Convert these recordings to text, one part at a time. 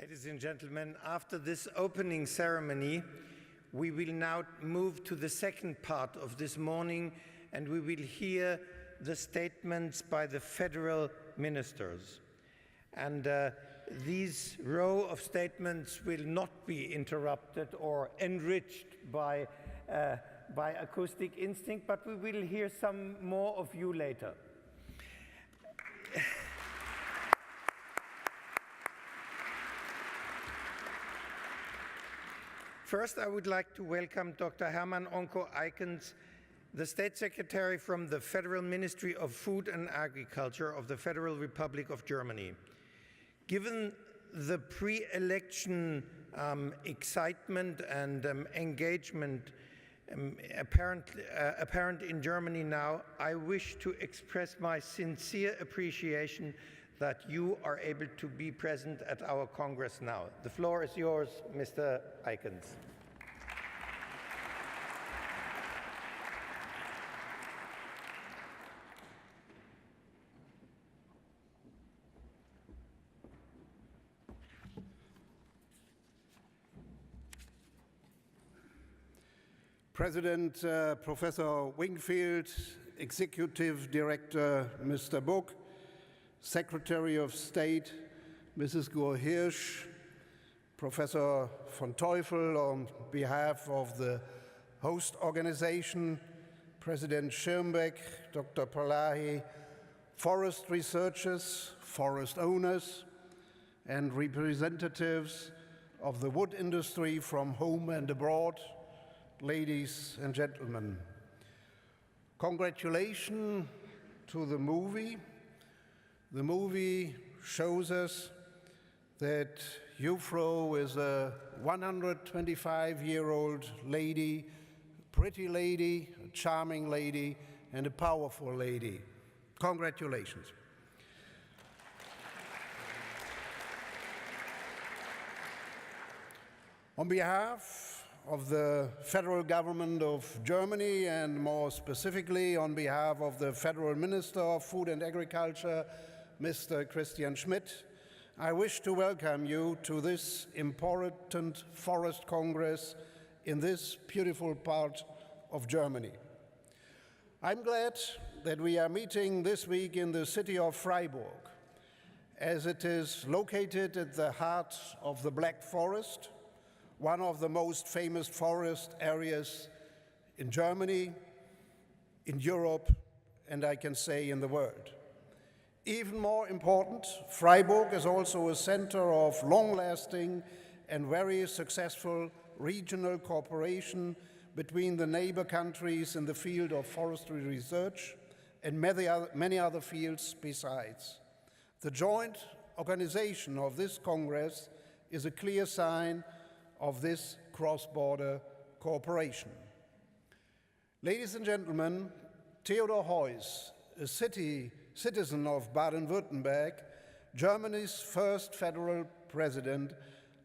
Ladies and gentlemen, after this opening ceremony, we will now move to the second part of this morning, and we will hear the statements by the federal ministers. And these row of statements will not be interrupted or enriched by acoustic instinct, but we will hear some more of you later. First, I would like to welcome Dr. Hermann Onko Aeikens, the State Secretary from the Federal Ministry of Food and Agriculture of the Federal Republic of Germany. Given the pre-election excitement and engagement apparent in Germany now, I wish to express my sincere appreciation that you are able to be present at our Congress now. The floor is yours, Mr. Aeikens. President Professor Wingfield, Executive Director Mr. Book, Secretary of State Mrs. Guhr-Hirsch, Professor von Teufel on behalf of the host organization, President Schirmbeck, Dr. Palahi, forest researchers, forest owners, and representatives of the wood industry from home and abroad, ladies and gentlemen. Congratulations to the movie. The movie shows us that IUFRO is a 125-year-old lady, pretty lady, a charming lady, and a powerful lady. Congratulations. On behalf of the federal government of Germany, and more specifically on behalf of the Federal Minister of Food and Agriculture, Mr. Christian Schmidt, I wish to welcome you to this important Forest Congress in this beautiful part of Germany. I'm glad that we are meeting this week in the city of Freiburg, as it is located at the heart of the Black Forest, one of the most famous forest areas in Germany, in Europe, and I can say in the world. Even more important, Freiburg is also a center of long-lasting and very successful regional cooperation between the neighbor countries in the field of forestry research and many other fields besides. The joint organization of this Congress is a clear sign of this cross-border cooperation. Ladies and gentlemen, Theodor Heuss, a citizen of Baden-Württemberg, Germany's first federal president,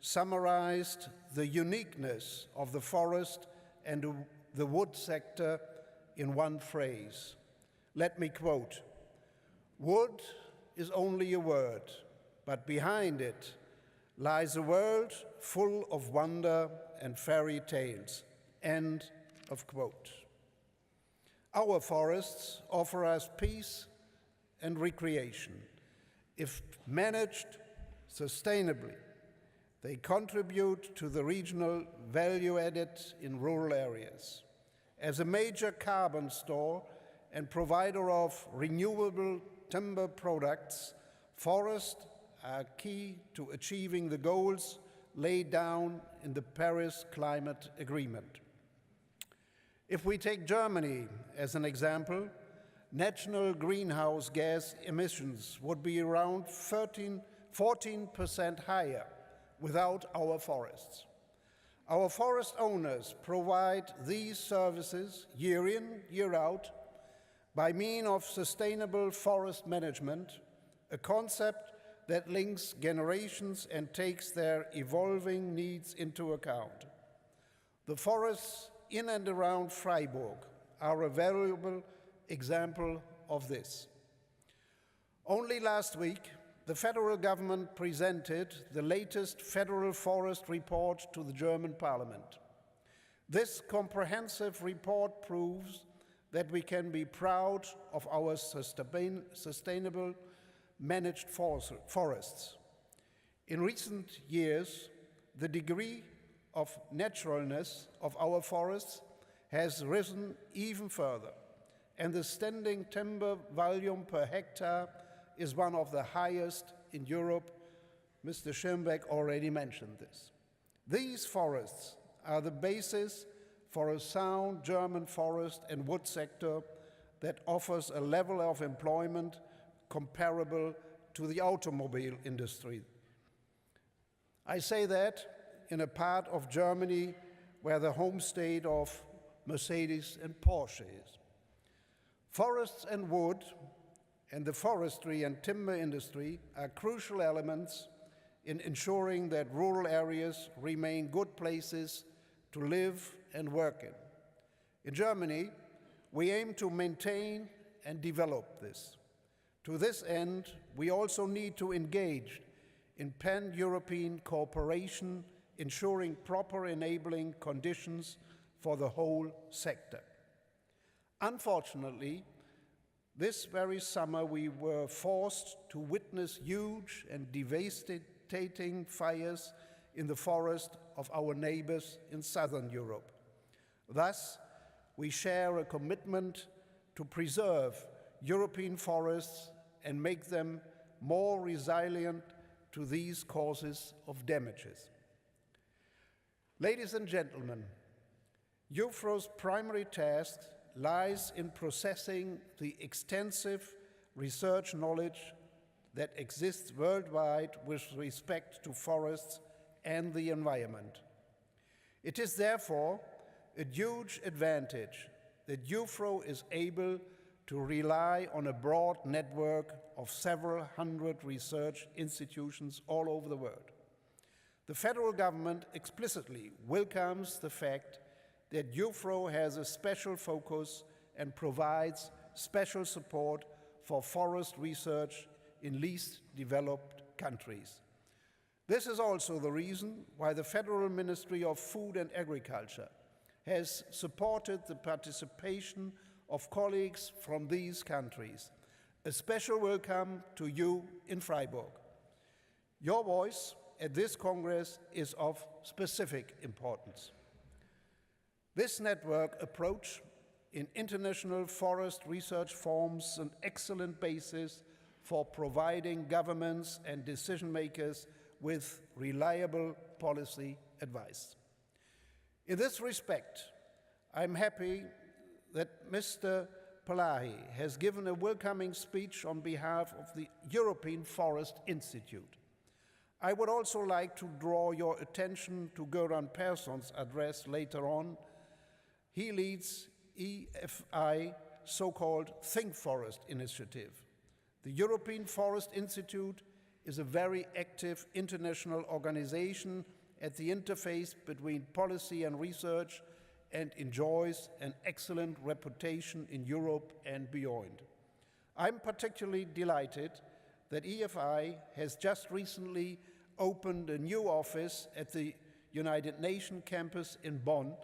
summarized the uniqueness of the forest and the wood sector in one phrase. Let me quote, "Wood is only a word, but behind it lies a world full of wonder and fairy tales." End of quote. Our forests offer us peace and recreation. If managed sustainably, they contribute to the regional value added in rural areas. As a major carbon store and provider of renewable timber products, forests are key to achieving the goals laid down in the Paris Climate Agreement. If we take Germany as an example, national greenhouse gas emissions would be around 14% higher without our forests. Our forest owners provide these services year in, year out by means of sustainable forest management, a concept that links generations and takes their evolving needs into account. The forests in and around Freiburg are a valuable example of this. Only last week, the federal government presented the latest federal forest report to the German parliament. This comprehensive report proves that we can be proud of our sustainable managed forests. In recent years, the degree of naturalness of our forests has risen even further, and the standing timber volume per hectare is one of the highest in Europe. Mr. Schirmbeck already mentioned this. These forests are the basis for a sound German forest and wood sector that offers a level of employment comparable to the automobile industry. I say that in a part of Germany where the home state of Mercedes and Porsche is. Forests and wood and the forestry and timber industry are crucial elements in ensuring that rural areas remain good places to live and work in. In Germany, we aim to maintain and develop this. To this end, we also need to engage in pan-European cooperation, ensuring proper enabling conditions for the whole sector. Unfortunately, this very summer we were forced to witness huge and devastating fires in the forest of our neighbors in southern Europe. Thus, we share a commitment to preserve European forests and make them more resilient to these causes of damages. Ladies and gentlemen, IUFRO's primary task lies in processing the extensive research knowledge that exists worldwide with respect to forests and the environment. It is therefore a huge advantage that IUFRO is able to rely on a broad network of several hundred research institutions all over the world. The federal government explicitly welcomes the fact that IUFRO has a special focus and provides special support for forest research in least developed countries. This is also the reason why the Federal Ministry of Food and Agriculture has supported the participation of colleagues from these countries. A special welcome to you in Freiburg. Your voice at this Congress is of specific importance. This network approach in international forest research forms an excellent basis for providing governments and decision makers with reliable policy advice. In this respect, I'm happy that Mr. Palahi has given a welcoming speech on behalf of the European Forest Institute. I would also like to draw your attention to Göran Persson's address later on. He leads EFI's so-called Think Forest initiative. The European Forest Institute is a very active international organization at the interface between policy and research and enjoys an excellent reputation in Europe and beyond. I'm particularly delighted that EFI has just recently opened a new office at the United Nations campus in Bonn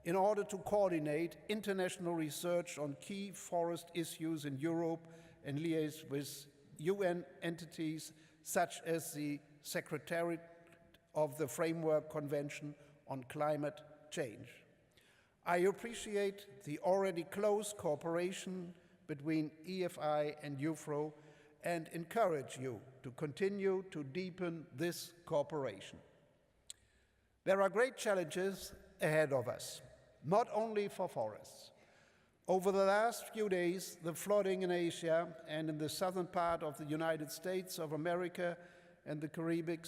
in order to coordinate international research on key forest issues in Europe and liaise with UN entities such as the Secretariat of the Framework Convention on Climate Change. I appreciate the already close cooperation between EFI and IUFRO and encourage you to continue to deepen this cooperation. There are great challenges ahead of us, not only for forests. Over the last few days, the flooding in Asia and in the southern part of the United States of America and the Caribbean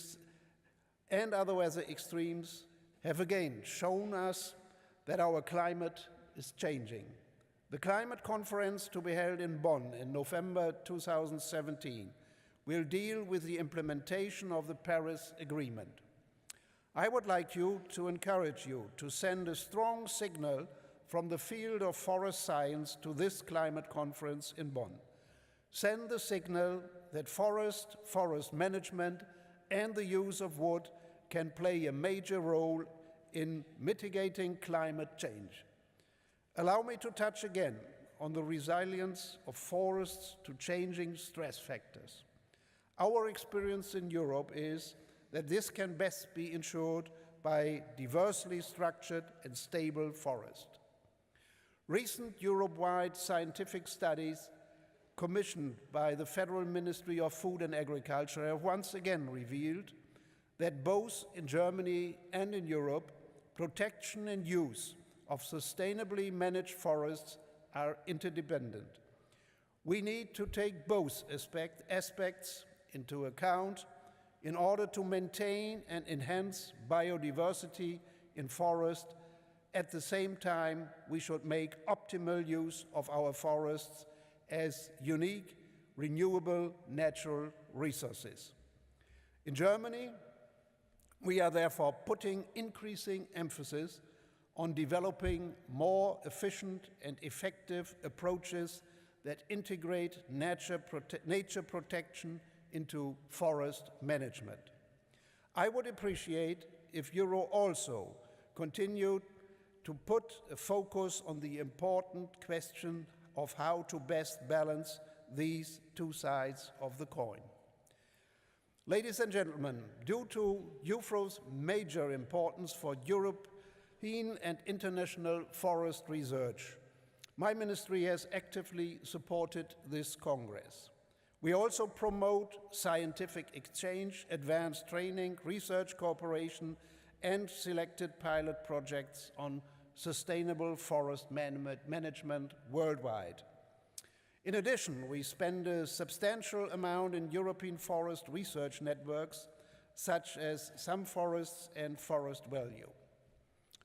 and other weather extremes have again shown us that our climate is changing. The climate conference to be held in Bonn in November 2017 will deal with the implementation of the Paris Agreement. I would like to encourage you to send a strong signal from the field of forest science to this climate conference in Bonn. Send the signal that forest management, and the use of wood can play a major role in mitigating climate change. Allow me to touch again on the resilience of forests to changing stress factors. Our experience in Europe is that this can best be ensured by diversely structured and stable forests. Recent Europe-wide scientific studies commissioned by the Federal Ministry of Food and Agriculture have once again revealed that both in Germany and in Europe, protection and use of sustainably managed forests are interdependent. We need to take both aspects into account in order to maintain and enhance biodiversity in forests. At the same time, we should make optimal use of our forests as unique, renewable natural resources. In Germany, we are therefore putting increasing emphasis on developing more efficient and effective approaches that integrate nature protection into forest management. I would appreciate if Euro also continued to put a focus on the important question of how to best balance these two sides of the coin. Ladies and gentlemen, due to IUFRO's major importance for European and international forest research, my ministry has actively supported this Congress. We also promote scientific exchange, advanced training, research cooperation, and selected pilot projects on sustainable forest management worldwide. In addition, we spend a substantial amount in European forest research networks, such as Some Forests and Forest Value.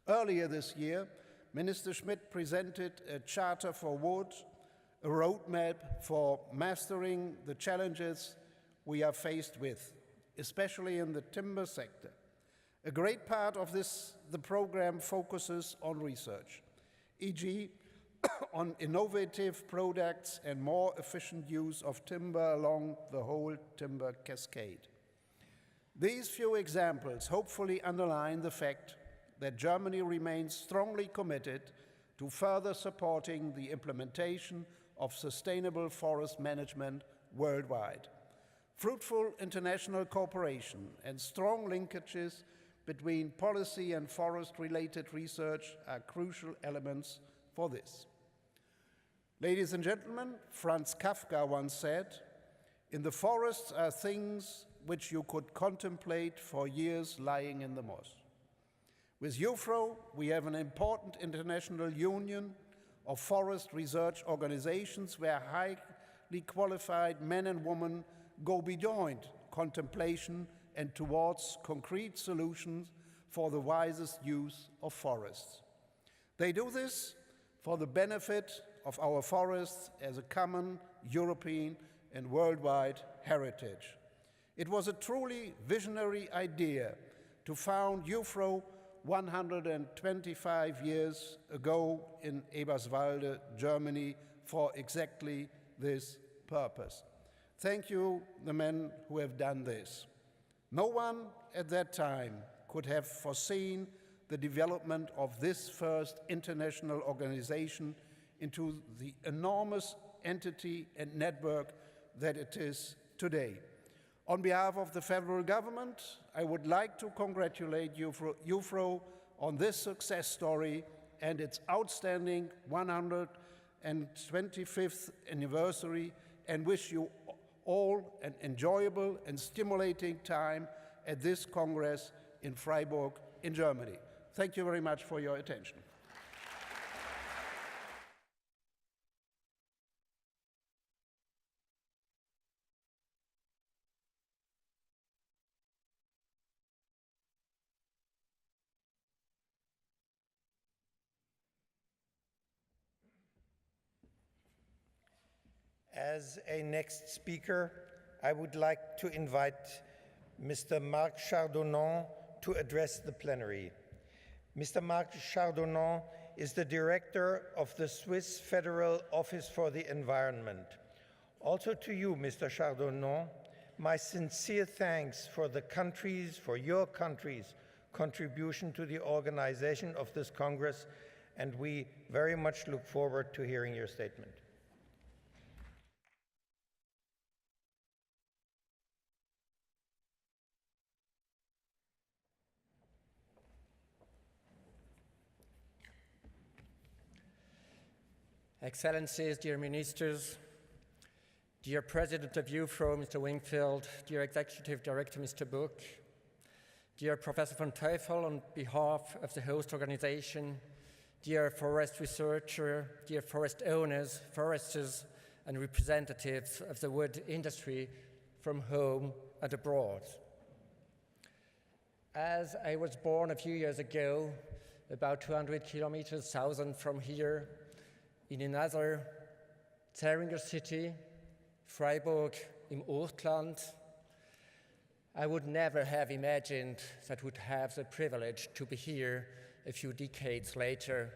Earlier this year, Minister Schmidt presented a Charter for Wood, a roadmap for mastering the challenges we are faced with, especially in the timber sector. A great part of the program focuses on research, e.g. on innovative products and more efficient use of timber along the whole timber cascade. These few examples hopefully underline the fact that Germany remains strongly committed to further supporting the implementation of sustainable forest management worldwide. Fruitful international cooperation and strong linkages between policy and forest-related research are crucial elements for this. Ladies and gentlemen, Franz Kafka once said, "In the forests are things which you could contemplate for years lying in the moss." With IUFRO, we have an important international union of forest research organizations where highly qualified men and women go beyond contemplation and towards concrete solutions for the wisest use of forests. They do this for the benefit of our forests as a common European and worldwide heritage. It was a truly visionary idea to found IUFRO 125 years ago in Eberswalde, Germany, for exactly this purpose. Thank you, the men who have done this. No one at that time could have foreseen the development of this first international organization into the enormous entity and network that it is today. On behalf of the federal government, I would like to congratulate IUFRO on this success story and its outstanding 125th anniversary, and wish you all an enjoyable and stimulating time at this Congress in Freiburg in Germany. Thank you very much for your attention. As a next speaker, I would like to invite Mr. Marc Chardonnens to address the plenary. Mr. Marc Chardonnens is the director of the Swiss Federal Office for the Environment. Also to you, Mr. Chardonnens, my sincere thanks for your country's contribution to the organization of this Congress, and we very much look forward to hearing your statement. Excellencies, dear ministers, dear President of IUFRO, Mr. Wingfield, dear Executive Director, Mr. Book, dear Professor von Teufel, on behalf of the host organization, dear forest researcher, dear forest owners, foresters, and representatives of the wood industry from home and abroad. As I was born a few years ago, about 200 kilometers south from here, in another Zähringer city, Freiburg im Ostland, I would never have imagined that I would have the privilege to be here a few decades later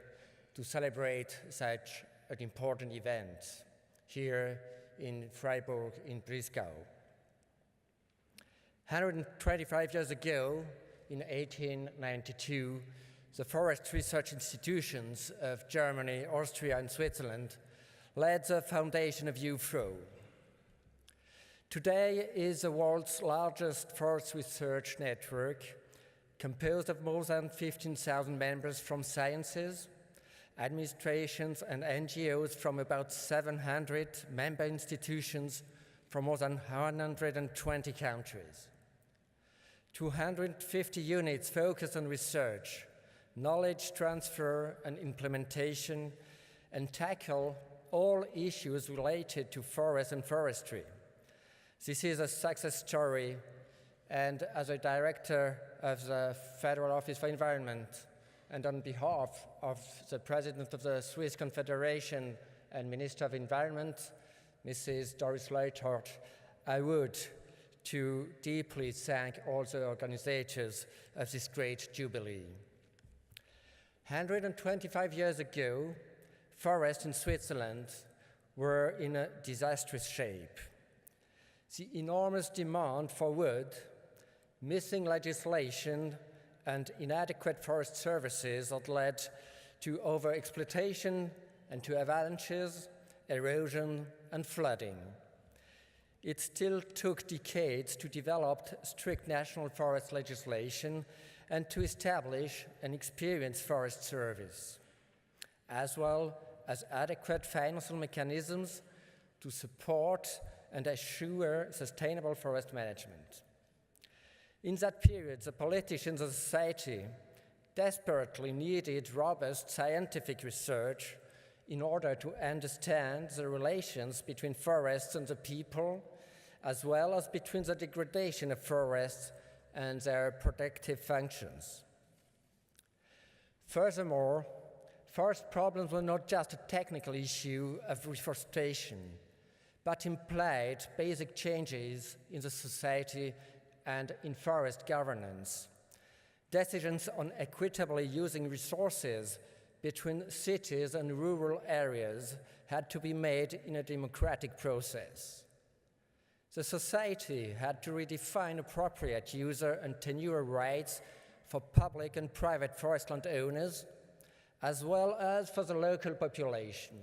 to celebrate such an important event here in Freiburg in Brizay. 125 years ago, in 1892, the forest research institutions of Germany, Austria, and Switzerland laid the foundation of IUFRO. Today is the world's largest forest research network, composed of more than 15,000 members from sciences, administrations, and NGOs from about 700 member institutions from more than 120 countries. 250 units focus on research, knowledge transfer and implementation, and tackle all issues related to forest and forestry. This is a success story, and as a director of the Federal Office for Environment, and on behalf of the President of the Swiss Confederation and Minister of Environment, Mrs. Doris Leuthard, I would to deeply thank all the organizers of this great jubilee. 125 years ago, forests in Switzerland were in a disastrous shape. The enormous demand for wood, missing legislation, and inadequate forest services had led to overexploitation and to avalanches, erosion, and flooding. It still took decades to develop strict national forest legislation and to establish an experienced forest service, as well as adequate financial mechanisms to support and assure sustainable forest management. In that period, the politicians of society desperately needed robust scientific research in order to understand the relations between forests and the people, as well as between the degradation of forests and their protective functions. Furthermore, forest problems were not just a technical issue of reforestation, but implied basic changes in the society and in forest governance. Decisions on equitably using resources between cities and rural areas had to be made in a democratic process. The society had to redefine appropriate user and tenure rights for public and private forest land owners, as well as for the local population.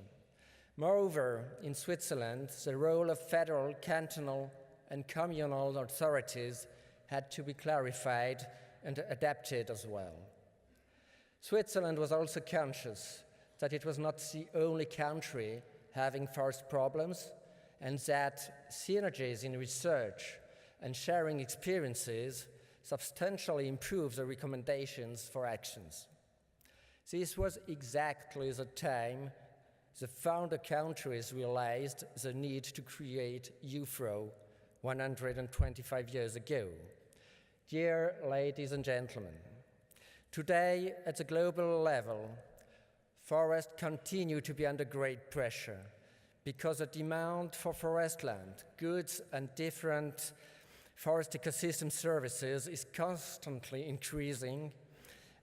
Moreover, in Switzerland, the role of federal, cantonal, and communal authorities had to be clarified and adapted as well. Switzerland was also conscious that it was not the only country having forest problems, and that synergies in research and sharing experiences substantially improve the recommendations for actions. This was exactly the time the founder countries realized the need to create IUFRO 125 years ago. Dear ladies and gentlemen, today at the global level, forests continue to be under great pressure because the demand for forest land, goods, and different forest ecosystem services is constantly increasing,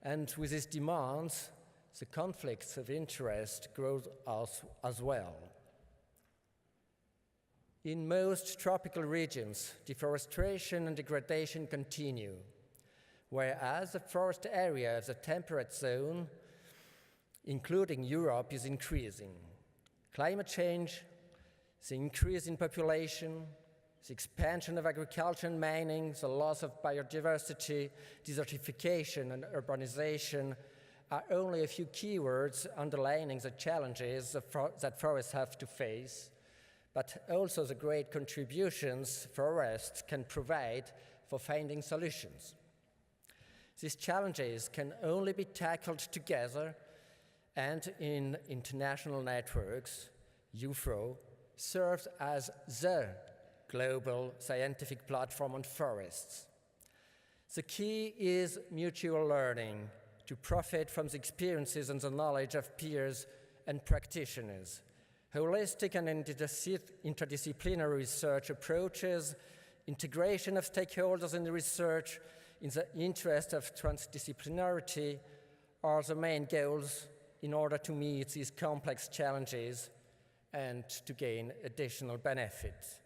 and with these demands, the conflicts of interest grow as well. In most tropical regions, deforestation and degradation continue, whereas the forest area of the temperate zone, including Europe, is increasing. Climate change, the increase in population, the expansion of agriculture and mining, the loss of biodiversity, desertification and urbanization are only a few keywords underlining the challenges that forests have to face, but also the great contributions forests can provide for finding solutions. These challenges can only be tackled together, and in international networks, IUFRO serves as the global scientific platform on forests. The key is mutual learning to profit from the experiences and the knowledge of peers and practitioners. Holistic and interdisciplinary research approaches, integration of stakeholders in the research in the interest of transdisciplinarity are the main goals in order to meet these complex challenges and to gain additional benefits.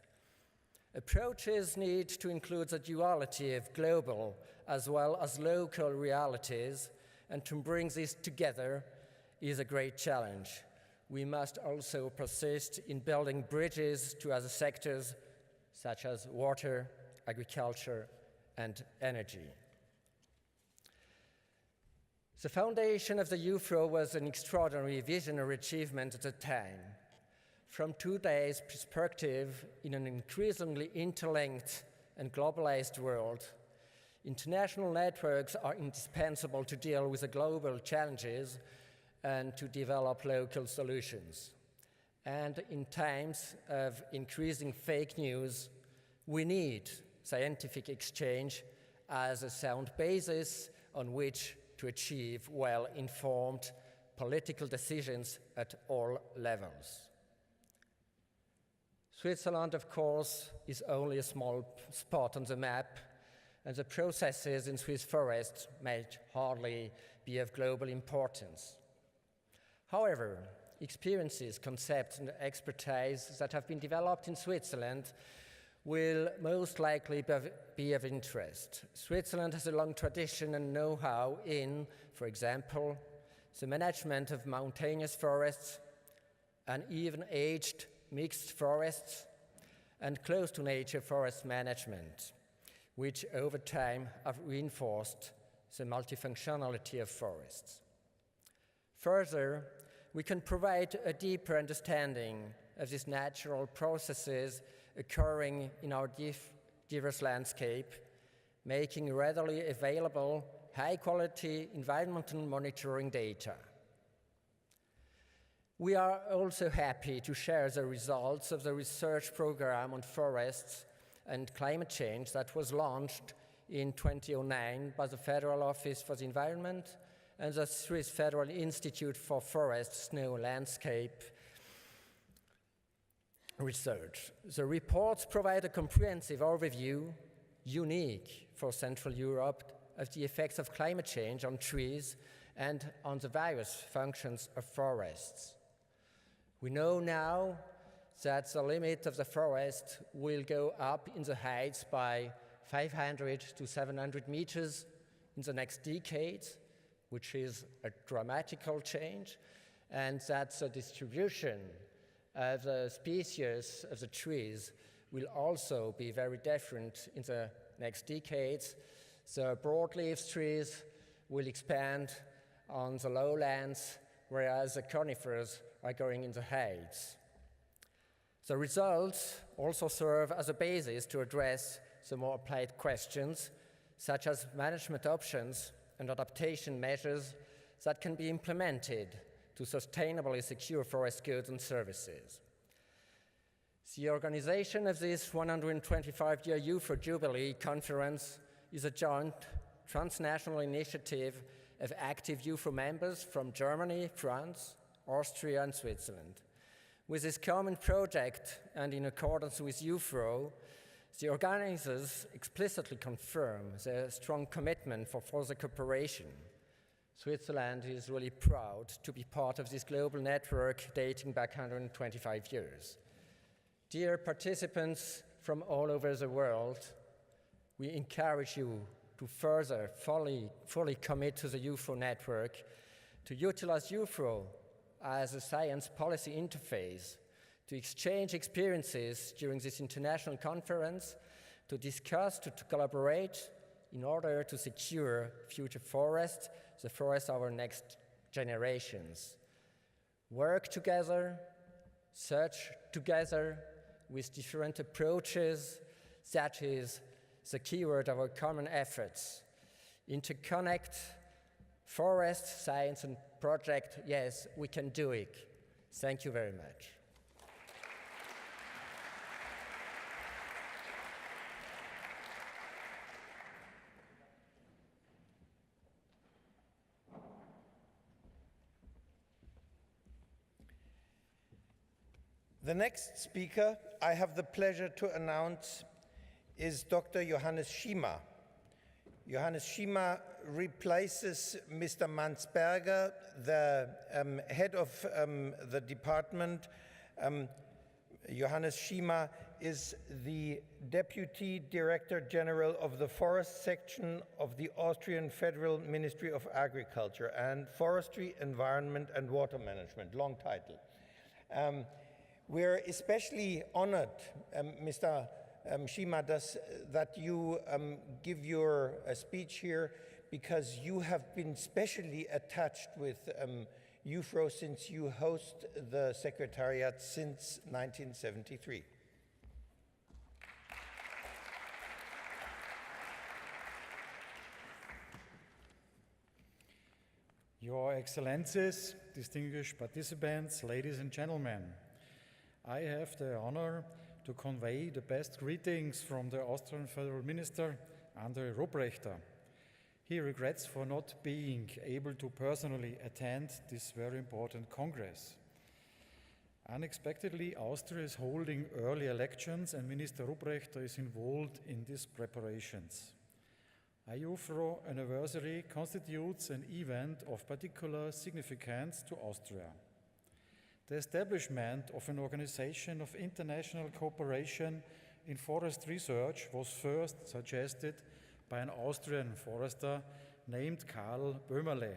Approaches need to include the duality of global as well as local realities, and to bring this together is a great challenge. We must also persist in building bridges to other sectors such as water, agriculture, and energy. The foundation of the IUFRO was an extraordinary visionary achievement at the time. From today's perspective, in an increasingly interlinked and globalized world, international networks are indispensable to deal with the global challenges and to develop local solutions. And in times of increasing fake news, we need scientific exchange as a sound basis on which to achieve well-informed political decisions at all levels. Switzerland, of course, is only a small spot on the map, and the processes in Swiss forests might hardly be of global importance. However, experiences, concepts, and expertise that have been developed in Switzerland will most likely be of interest. Switzerland has a long tradition and know-how in, for example, the management of mountainous forests, and even aged mixed forests, and close-to-nature forest management, which over time have reinforced the multifunctionality of forests. Further, we can provide a deeper understanding of these natural processes occurring in our diverse landscape, making readily available high-quality environmental monitoring data. We are also happy to share the results of the research program on forests and climate change that was launched in 2009 by the Federal Office for the Environment and the Swiss Federal Institute for Forest, Snow, Landscape Research. The reports provide a comprehensive overview, unique for Central Europe, of the effects of climate change on trees and on the various functions of forests. We know now that the limit of the forest will go up in the heights by 500 to 700 meters in the next decade, which is a dramatical change, and that the distribution of the species of the trees will also be very different in the next decades. The broadleaf trees will expand on the lowlands, whereas the conifers are going in the heights. The results also serve as a basis to address the more applied questions, such as management options and adaptation measures that can be implemented to sustainably secure forest goods and services. The organization of this 125-year IUFRO Jubilee Conference is a joint transnational initiative of active IUFRO members from Germany, France, Austria, and Switzerland. With this common project and in accordance with IUFRO, the organizers explicitly confirm their strong commitment for further cooperation. Switzerland is really proud to be part of this global network dating back 125 years. Dear participants from all over the world, we encourage you to further fully commit to the IUFRO network, to utilize IUFRO as a science policy interface, to exchange experiences during this international conference, to discuss, to collaborate in order to secure future forests, the forests of our next generations. Work together, search together with different approaches. That is the keyword of our common efforts. Interconnect forest, science, and project. Yes, we can do it. Thank you very much. The next speaker I have the pleasure to announce is Dr. Johannes Schima. Johannes Schima replaces Mr. Mansberger, the head of the department. Johannes Schima is the Deputy Director General of the Forest Section of the Austrian Federal Ministry of Agriculture and Forestry, Environment and Water Management, long title. We're especially honored, Mr. Schima, that you give your speech here, because you have been specially attached with IUFRO since you host the Secretariat since 1973. Your Excellencies, distinguished participants, ladies and gentlemen, I have the honor to convey the best greetings from the Austrian Federal Minister, André Ruprechter. He regrets for not being able to personally attend this very important Congress. Unexpectedly, Austria is holding early elections and Minister Ruprechter is involved in these preparations. IUFRO anniversary constitutes an event of particular significance to Austria. The establishment of an organization of international cooperation in forest research was first suggested by an Austrian forester named Karl Böhmerle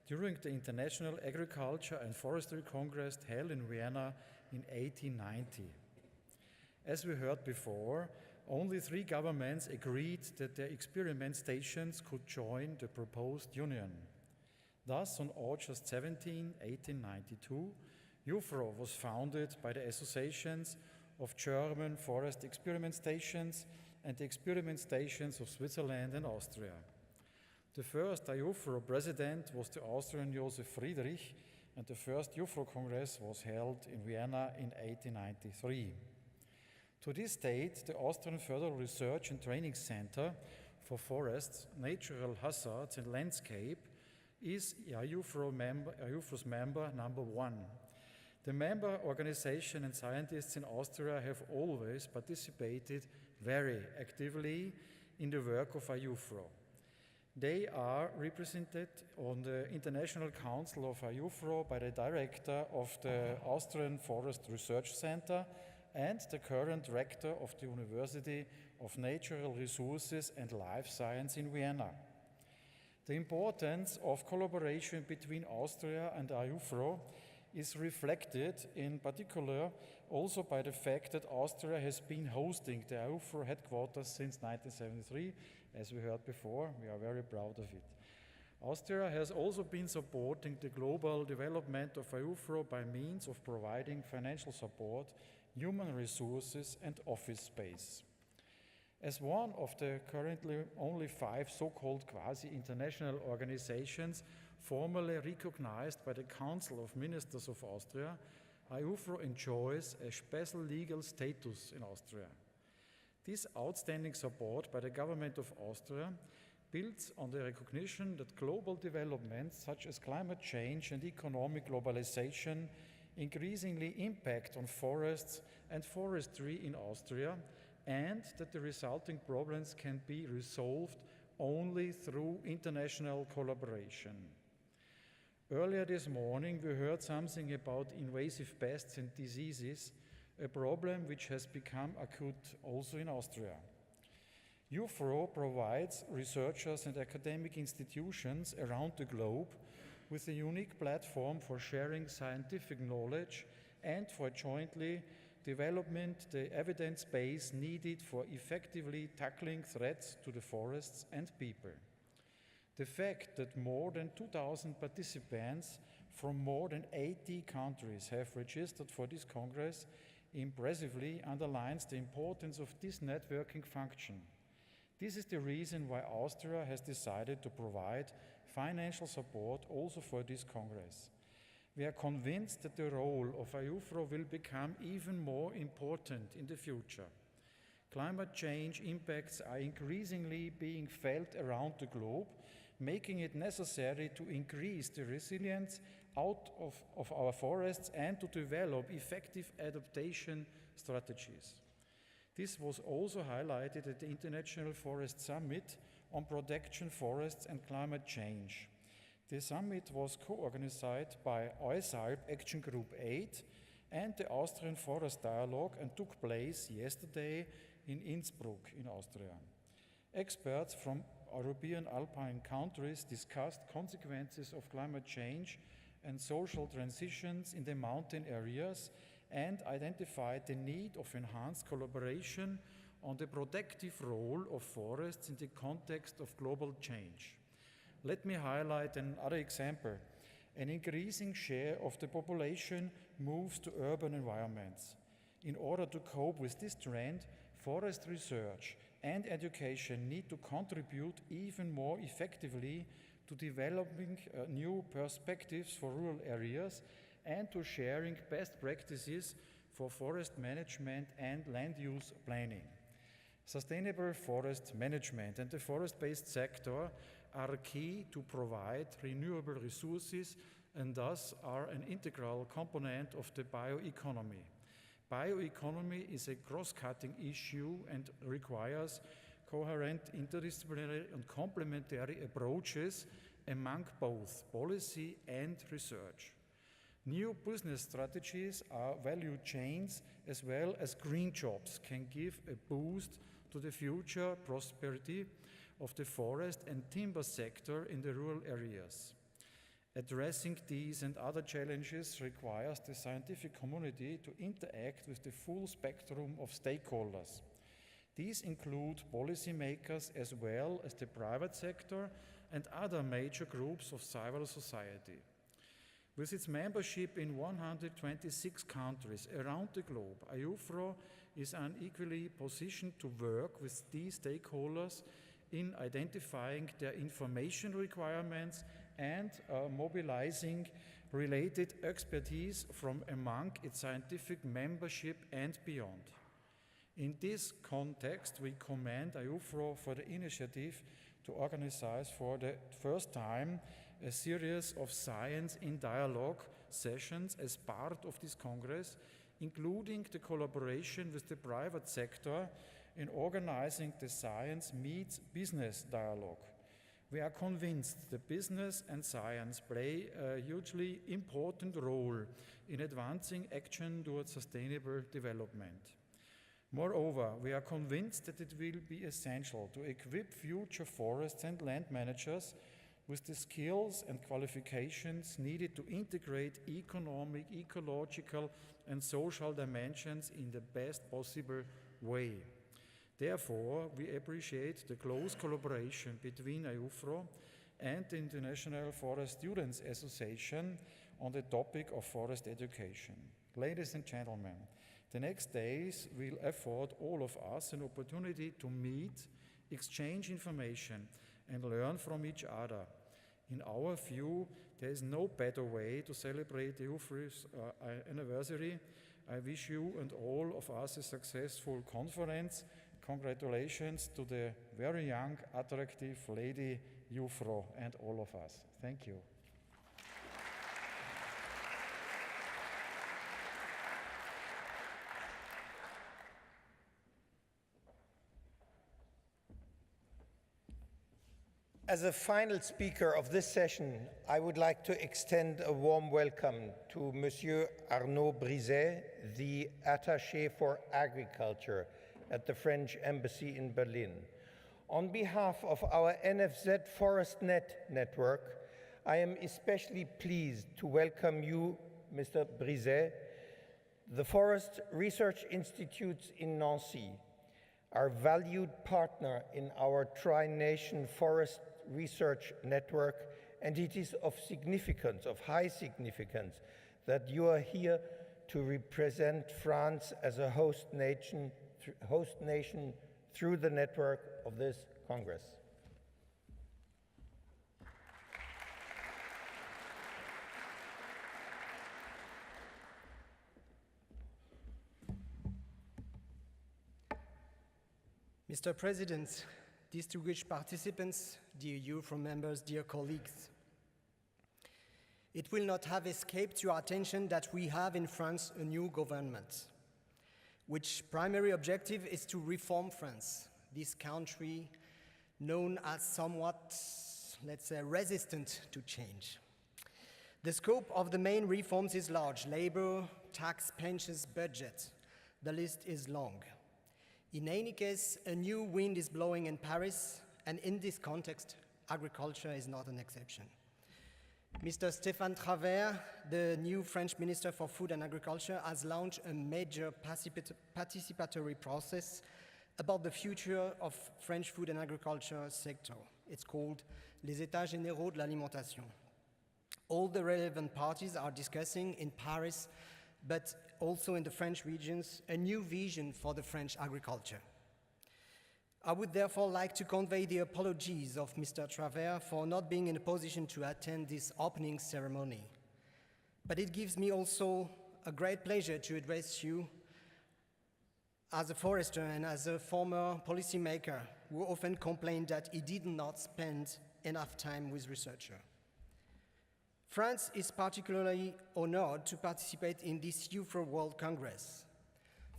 during the International Agriculture and Forestry Congress held in Vienna in 1890. As we heard before, only 3 governments agreed that their experiment stations could join the proposed union. Thus, on August 17, 1892, IUFRO was founded by the associations of German forest experiment stations and the experiment stations of Switzerland and Austria. The first IUFRO president was the Austrian Josef Friedrich, and the first IUFRO Congress was held in Vienna in 1893. To this date, the Austrian Federal Research and Training Center for Forests, Natural Hazards and Landscape is IUFRO's member number 1. The member organization and scientists in Austria have always participated very actively in the work of IUFRO. They are represented on the International Council of IUFRO by the director of the Austrian Forest Research Center and the current rector of the University of Natural Resources and Life Science in Vienna. The importance of collaboration between Austria and IUFRO is reflected in particular also by the fact that Austria has been hosting the IUFRO headquarters since 1973. As we heard before, we are very proud of it. Austria has also been supporting the global development of IUFRO by means of providing financial support, human resources, and office space. As one of the currently only 5 so-called quasi-international organizations formally recognized by the Council of Ministers of Austria, IUFRO enjoys a special legal status in Austria. This outstanding support by the government of Austria builds on the recognition that global developments such as climate change and economic globalization increasingly impact on forests and forestry in Austria, and that the resulting problems can be resolved only through international collaboration. Earlier this morning, we heard something about invasive pests and diseases. a problem which has become acute also in Austria. IUFRO provides researchers and academic institutions around the globe with a unique platform for sharing scientific knowledge and for jointly development the evidence base needed for effectively tackling threats to the forests and people. The fact that more than 2,000 participants from more than 80 countries have registered for this Congress impressively underlines the importance of this networking function. This is the reason why Austria has decided to provide financial support also for this Congress. We are convinced that the role of IUFRO will become even more important in the future. Climate change impacts are increasingly being felt around the globe, making it necessary to increase the resilience out of our forests and to develop effective adaptation strategies. This was also highlighted at the International Forest Summit on Protection Forests and Climate Change. The summit was co-organized by EUSALP Action Group 8 and the Austrian Forest Dialogue and took place yesterday in Innsbruck in Austria. Experts from European alpine countries discussed consequences of climate change and social transitions in the mountain areas and identified the need of enhanced collaboration on the protective role of forests in the context of global change. Let me highlight another example. An increasing share of the population moves to urban environments. In order to cope with this trend, forest research and education need to contribute even more effectively to developing new perspectives for rural areas and to sharing best practices for forest management and land use planning. Sustainable forest management and the forest-based sector are key to provide renewable resources and thus are an integral component of the bioeconomy. Bioeconomy is a cross-cutting issue and requires coherent, interdisciplinary and complementary approaches among both policy and research. New business strategies are value chains as well as green jobs can give a boost to the future prosperity of the forest and timber sector in the rural areas. Addressing these and other challenges requires the scientific community to interact with the full spectrum of stakeholders. These include policymakers as well as the private sector and other major groups of civil society. With its membership in 126 countries around the globe, IUFRO is unequally positioned to work with these stakeholders in identifying their information requirements and mobilizing related expertise from among its scientific membership and beyond. In this context, we commend IUFRO for the initiative to organize for the first time a series of Science in Dialogue sessions as part of this Congress, including the collaboration with the private sector in organizing the Science Meets Business Dialogue. We are convinced that business and science play a hugely important role in advancing action towards sustainable development. Moreover, we are convinced that it will be essential to equip future forests and land managers with the skills and qualifications needed to integrate economic, ecological, and social dimensions in the best possible way. Therefore, we appreciate the close collaboration between IUFRO and the International Forest Students Association on the topic of forest education. Ladies and gentlemen, the next days will afford all of us an opportunity to meet, exchange information, and learn from each other. In our view, there is no better way to celebrate the IUFRO's anniversary. I wish you and all of us a successful conference. Congratulations to the very young, attractive lady IUFRO and all of us. Thank you. As a final speaker of this session, I would like to extend a warm welcome to Monsieur Arnaud Brizay, the Attaché for Agriculture at the French Embassy in Berlin. On behalf of our NFZ ForestNet network, I am especially pleased to welcome you, Mr. Brizay, the Forest Research Institutes in Nancy, our valued partner in our Tri-Nation Forest Research Network, and it is of significance, of high significance, that you are here to represent France as a host nation through the network of this Congress. Mr. President, distinguished participants, dear IUFRO members, dear colleagues, it will not have escaped your attention that we have in France a new government, which primary objective is to reform France, this country known as somewhat, let's say, resistant to change. The scope of the main reforms is large: labor, tax, pensions, budget. The list is long. In any case, a new wind is blowing in Paris, and in this context, agriculture is not an exception. Mr. Stéphane Travert, the new French Minister for Food and Agriculture, has launched a major participatory process about the future of French food and agriculture sector. It's called Les États Généraux de l'Alimentation. All the relevant parties are discussing in Paris, but also in the French regions, a new vision for the French agriculture. I would therefore like to convey the apologies of Mr. Travert for not being in a position to attend this opening ceremony. But it gives me also a great pleasure to address you as a forester and as a former policymaker who often complained that he did not spend enough time with researchers. France is particularly honored to participate in this IUFRO World Congress.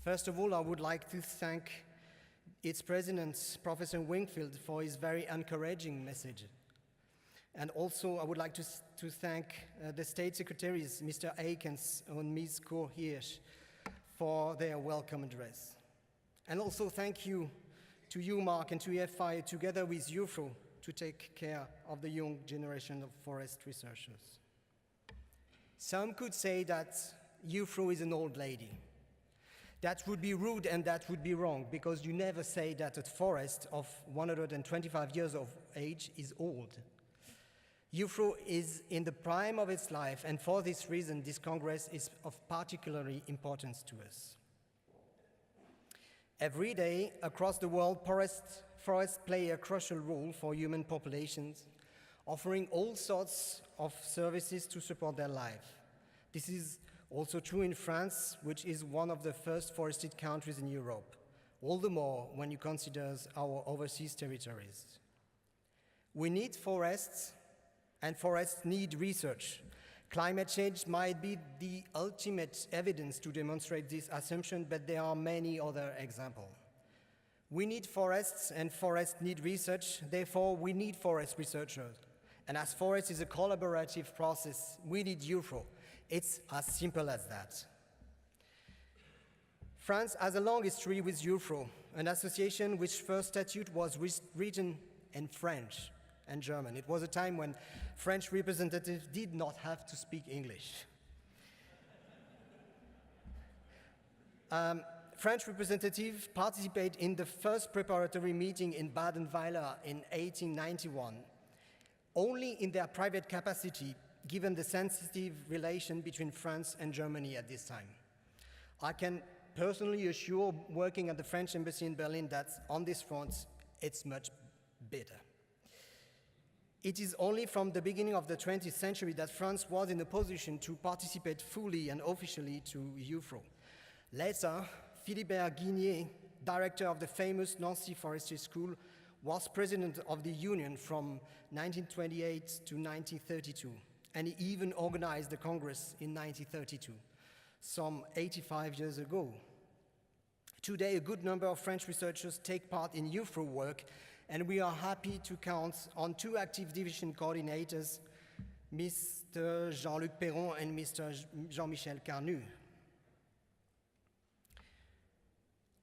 First of all, I would like to thank its president, Professor Wingfield, for his very encouraging message. And also, I would like to thank the state secretaries, Mr. Aeikens and Ms. Koh-Hirsch, for their welcome address. And also thank you to you, Marc, and to EFI, together with IUFRO, to take care of the young generation of forest researchers. Some could say that IUFRO is an old lady. That would be rude and that would be wrong, because you never say that a forest of 125 years of age is old. IUFRO is in the prime of its life, and for this reason, this Congress is of particular importance to us. Every day, across the world, forests play a crucial role for human populations, offering all sorts of services to support their life. This is also true in France, which is one of the first forested countries in Europe, all the more when you consider our overseas territories. We need forests, and forests need research. Climate change might be the ultimate evidence to demonstrate this assumption, but there are many other examples. We need forests, and forests need research. Therefore, we need forest researchers. And as forest is a collaborative process, we need IUFRO. It's as simple as that. France has a long history with IUFRO, an association which first statute was written in French and German. It was a time when French representatives did not have to speak English. French representatives participated in the first preparatory meeting in Baden-Württemberg in 1891, only in their private capacity, given the sensitive relation between France and Germany at this time. I can personally assure, working at the French Embassy in Berlin, that on this front, it's much better. It is only from the beginning of the 20th century that France was in a position to participate fully and officially to IUFRO. Later, Philibert Guigné, director of the famous Nancy Forestry School, was president of the Union from 1928 to 1932. And he even organized the Congress in 1932, some 85 years ago. Today, a good number of French researchers take part in IUFRO work, and we are happy to count on two active division coordinators, Mr. Jean-Luc Perron and Mr. Jean-Michel Carnu.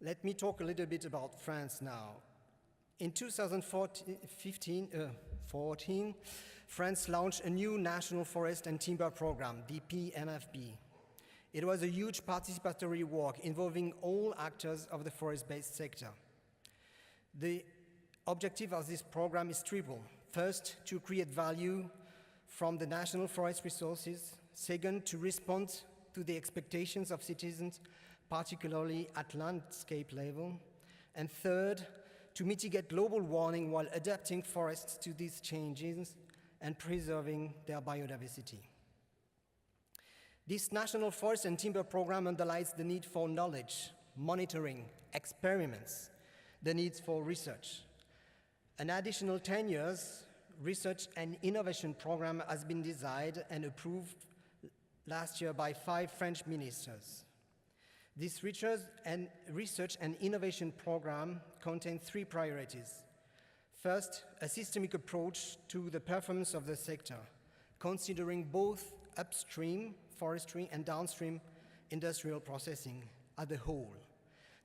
Let me talk a little bit about France now. In 2014, France launched a new National Forest and Timber Program, the PNFB. It was a huge participatory work involving all actors of the forest-based sector. The objective of this program is triple. First, to create value from the national forest resources. Second, to respond to the expectations of citizens, particularly at landscape level. And third, to mitigate global warming while adapting forests to these changes and preserving their biodiversity. This National Forest and Timber Program underlies the need for knowledge, monitoring, experiments, the needs for research. An additional 10 years research and innovation program has been designed and approved last year by 5 French ministers. This research and innovation program contains 3 priorities. First, a systemic approach to the performance of the sector, considering both upstream forestry and downstream industrial processing as a whole.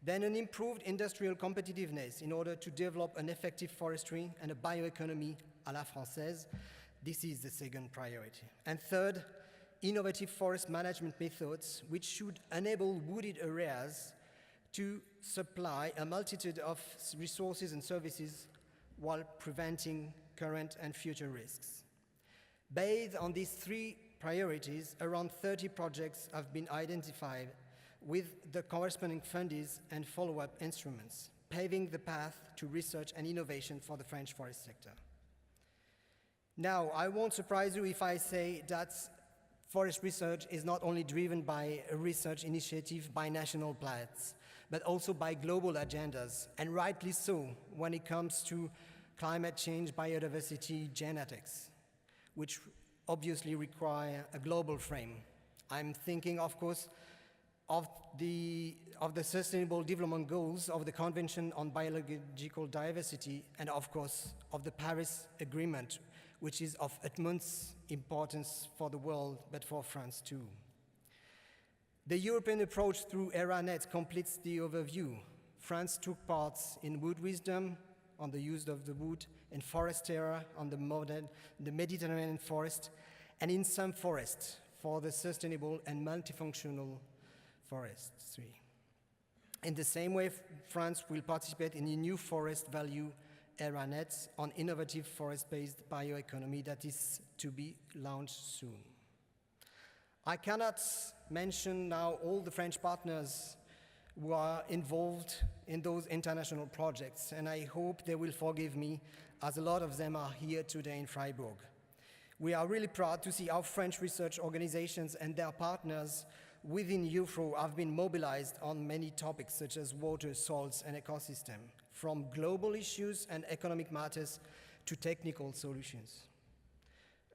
Then an improved industrial competitiveness in order to develop an effective forestry and a bioeconomy à la française. This is the second priority. And third, innovative forest management methods which should enable wooded areas to supply a multitude of resources and services while preventing current and future risks. Based on these 3 priorities, around 30 projects have been identified with the corresponding funds and follow-up instruments, paving the path to research and innovation for the French forest sector. Now, I won't surprise you if I say that forest research is not only driven by a research initiative by national plans, but also by global agendas, and rightly so when it comes to climate change, biodiversity, genetics, which obviously require a global frame. I'm thinking, of course, of the Sustainable Development Goals of the Convention on Biological Diversity, and of course, of the Paris Agreement, which is of utmost importance for the world, but for France too. The European approach through ERANET completes the overview. France took part in Wood Wisdom on the use of the wood, and Forestera on the Mediterranean forest, and in some forests for the sustainable and multifunctional forestry. In the same way, France will participate in a new forest value ERANET on innovative forest-based bioeconomy that is to be launched soon. I cannot mention now all the French partners who are involved in those international projects, and I hope they will forgive me, as a lot of them are here today in Freiburg. We are really proud to see how French research organizations and their partners within IUFRO have been mobilized on many topics such as water, soils, and ecosystem, from global issues and economic matters to technical solutions.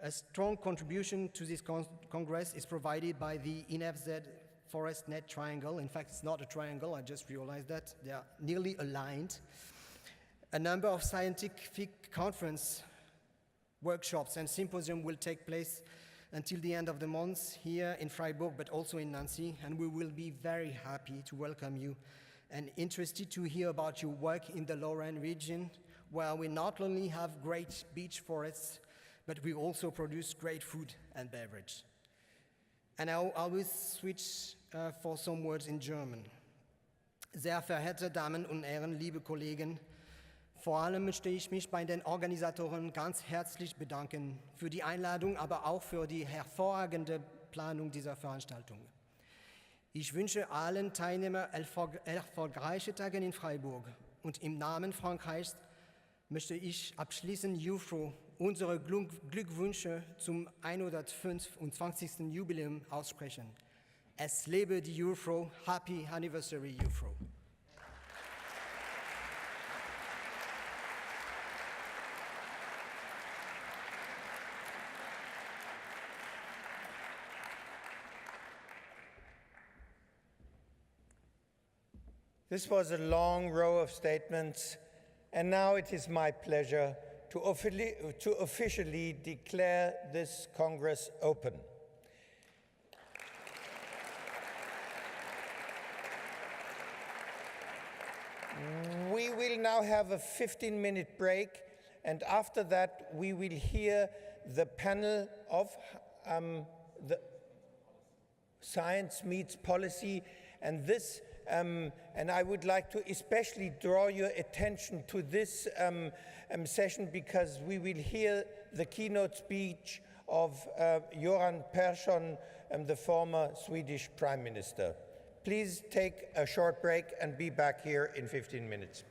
A strong contribution to this Congress is provided by the INFZ Forest Net Triangle. In fact, it's not a triangle, I just realized that. They are nearly aligned. A number of scientific conference, workshops, and symposiums will take place until the end of the month here in Freiburg, but also in Nancy, and we will be very happy to welcome you and interested to hear about your work in the Lorraine region, where we not only have great beech forests, but we also produce great food and beverage. And now I will switch for some words in German. Sehr verehrte Damen und Herren, liebe Kollegen, vor allem möchte ich mich bei den Organisatoren ganz herzlich bedanken für die Einladung, aber auch für die hervorragende Planung dieser Veranstaltung. Ich wünsche allen Teilnehmern erfolgreiche Tage in Freiburg, und im Namen Frankreichs möchte ich abschließend IUFRO unsere Glückwünsche zum 125. Jubiläum aussprechen. Es lebe die IUFRO, Happy Anniversary IUFRO. This was a long row of statements, And now it is my pleasure to officially declare this Congress open. We will now have a 15-minute break, and after that we will hear the panel of the Science Meets Policy, and this and I would like to especially draw your attention to this session because we will hear the keynote speech of Göran Persson, the former Swedish Prime Minister. Please take a short break and be back here in 15 minutes.